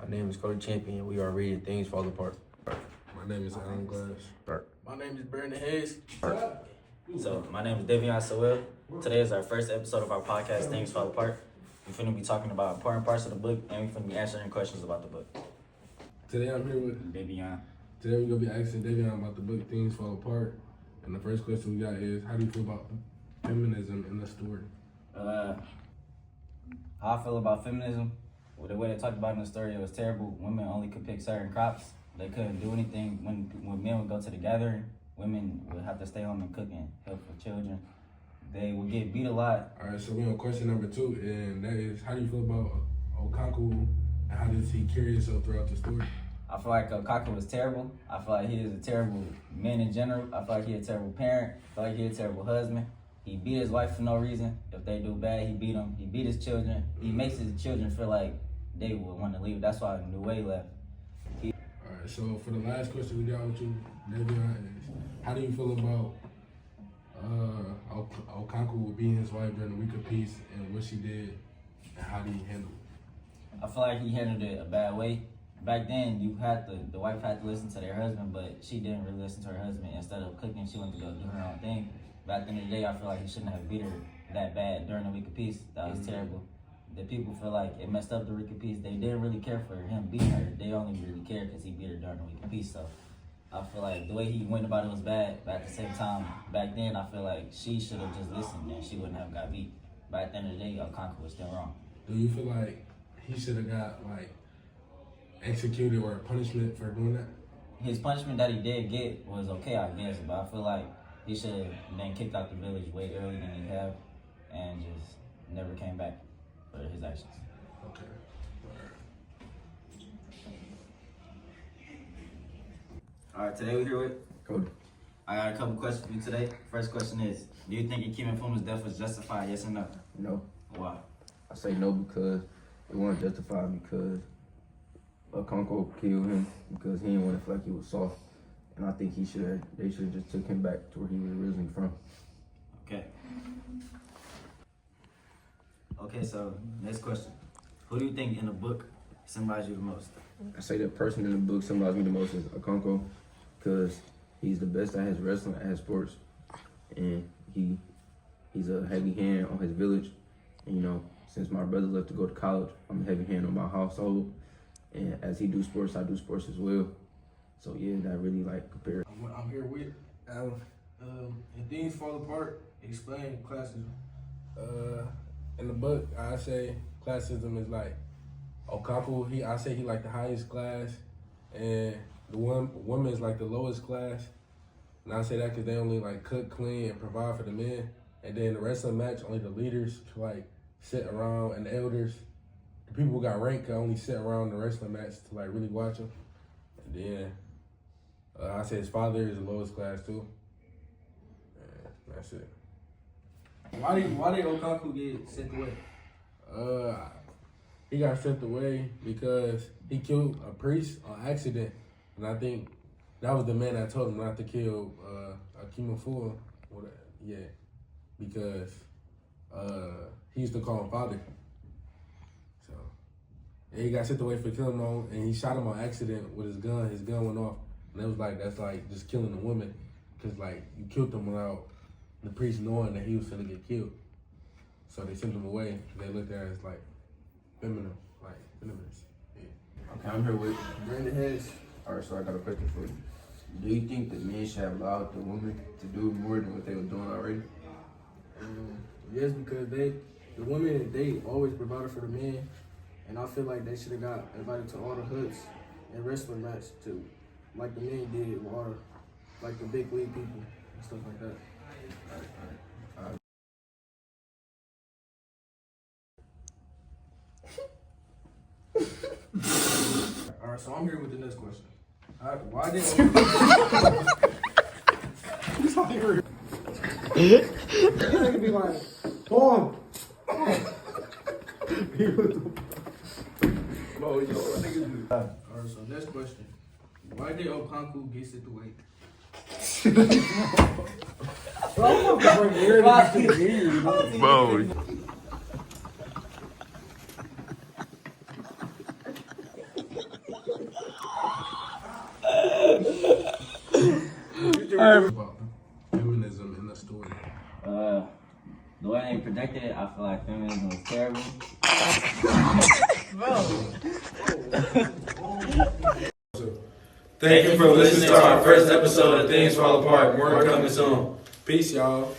My name is Cody Champion. We are reading Things Fall Apart. My name is Alan Glass. My name is Brandon Hayes. So, my name is Devion Sewell. Today is our first episode of our podcast, Things Fall Apart. We're finna be talking about important parts of the book, and we're finna be answering questions about the book. Today I'm here with Devion. Today we're gonna be asking Davion about the book Things Fall Apart. And the first question we got is, how do you feel about feminism in the story? How I feel about feminism, well, the way they talked about in the story, it was terrible. Women only could pick certain crops. They couldn't do anything. When men would go to the gathering, women would have to stay home and cook and help for children. They would get beat a lot. All right, so we're on question number 2, and that is, how do you feel about Okonkwo, and how does he carry himself throughout the story? I feel like Kaka was terrible. I feel like he is a terrible man in general. I feel like he's a terrible parent. I feel like he's a terrible husband. He beat his wife for no reason. If they do bad, he beat them. He beat his children. He makes his children feel like they would want to leave. That's why Nue left. All right, so for the last question we got with you, Davion, is, how do you feel about Okonkwo beating his wife during the week of peace, and what she did, and how did he handle it? I feel like he handled it a bad way. Back then, the wife had to listen to their husband, but she didn't really listen to her husband. Instead of cooking, she went to go do her own thing. But at the end of the day, I feel like he shouldn't have beat her that bad during the week of peace. That was terrible. The people feel like it messed up the week of peace. They didn't really care for him beating her. They only really cared because he beat her during the week of peace. So I feel like the way he went about it was bad. But at the same time, back then, I feel like she should have just listened and she wouldn't have got beat. But at the end of the day, Okonkwo was still wrong. Do you feel like he should have got executed or a punishment for doing that? His punishment that he did get was okay, I guess, but I feel like he should have been kicked out the village way earlier than he have and just never came back for his actions. Okay. Alright, today we're here with Cody. I got a couple questions for you today. First question is, do you think Akeem Mfuma's death was justified, yes or no? No. Why? I say no because it wasn't justified because Okonkwo killed him because he didn't want to feel like he was soft. And I think they should have just took him back to where he was originally from. Okay. Okay, so next question. Who do you think in the book symbolized you the most? I say the person in the book symbolized me the most is Okonkwo because he's the best at his wrestling, at his sports. And he's a heavy hand on his village. And, since my brother left to go to college, I'm a heavy hand on my household. And as he do sports, I do sports as well. So yeah, that really compared. I'm here with Alan. And Things Fall Apart, explain classism. In the book, I say classism is like Okonkwo. I say he like the highest class, and the women is like the lowest class. And I say that because they only cook, clean, and provide for the men. And then the wrestling match, only the leaders to sit around, and the elders, the people who got rank, can only sit around the wrestling match to really watch them. And then I say his father is the lowest class too. And that's it. Why did Okonkwo get sent away? He got sent away because he killed a priest on accident, and I think that was the man that told him not to kill Akeem Mfuma. Yeah, because he used to call him father. So and he got sent away for killing him and he shot him on accident with his gun. His gun went off, and it was that's just killing a woman, because you killed him without the priest knowing that he was gonna get killed. So they sent him away. They looked at it as feminine, feminist. Yeah. Okay, I'm here with. Brandon Hayes. All right, so I got a question for you. Do you think that men should have allowed the women to do more than what they were doing already? Yes, because the women, they always provided for the men, and I feel like they should have got invited to all the hoods and wrestling matches too, like the men did with all the big league people and stuff like that. All right, so I'm here with the next question. Why did you be like, boom? Alright, so next question. Why did Okonkwo get sent away? Bro. About feminism in the story. The way they projected it, I feel like feminism was terrible. Thank you for listening to our first episode of Things Fall Apart. More coming soon. Peace, y'all.